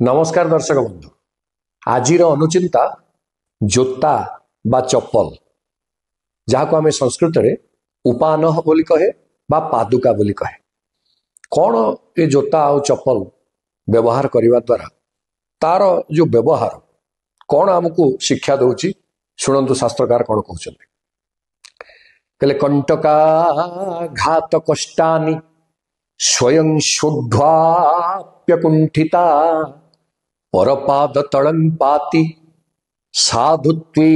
नमस्कार दर्शक बंधु आज अनुचिंता जोता बा चप्पल जहाँ को आम संस्कृत में उपान बोली कहे बा पादुका बोली कहे कौन ये जोता आ चप्पल व्यवहार करने द्वारा तार जो व्यवहार कौन आमको शिक्षा दौची शुणु शास्त्रकार कौन कहते कंटका घात कष्टानि स्वयं शोढ्वाप्यकुंठिता परपाद तलं पाति साधुत्वे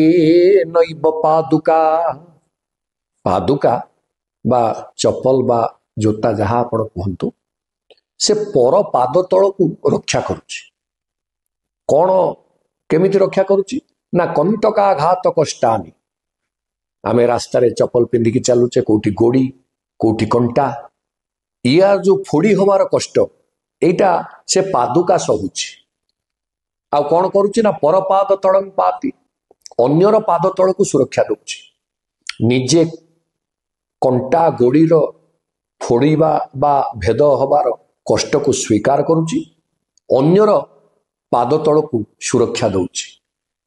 नैव पादुका पादुका बा चप्पल बा जोता जहाँ आपण कहतु से पर पाद तल को रक्षा करुच्ची कौन केमिति रक्षा करुच्ची ना कंटका घात कष्टानि आमे रास्तार चप्पल पिंधिकी चलुचे कोठी गोड़ी कोठी कंटा या जो फोड़ी हमार कष्ट एटा से पादुका सहुची आ कौन करुच्ची ना पर पाद तलं पाति अन्यर पाद तल को सुरक्षा दउची निजे कंटा गोड़ीर फोड़ीबा बा भेद हबार कष्ट को स्वीकार करुच्ची अन्यर पाद तल को सुरक्षा दउची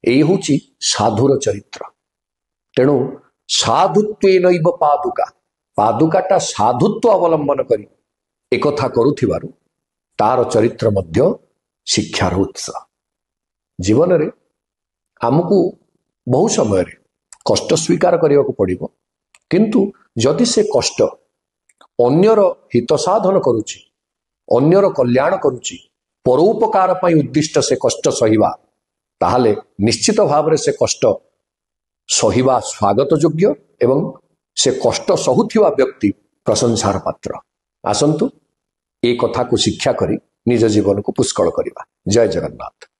एई होची साधुर चरित्र तेणु साधुत्वे नैव पादुका पादुकाटा साधुत्व अवलंबन करी एकथा करुथिबारु तार चरित्र मध्य शिक्षार उत्स जीवन रे आमको बहु समय कष्ट स्वीकार करने को पड़िबो किंतु जदि से कष्ट अन्यर हित साधन करुची अन्यर कल्याण करुची परोपकार पई उद्दिष्ट से कष्ट सहिबा ताहले निश्चित भाव रे से कष्ट सहिबा स्वागत योग्य एवं से कष्ट सहुथिबा व्यक्ति प्रशंसार पात्र आसंतु ए कथा को शिक्षा करी निज जीवन को पुष्कल करिबा। जय जगन्नाथ।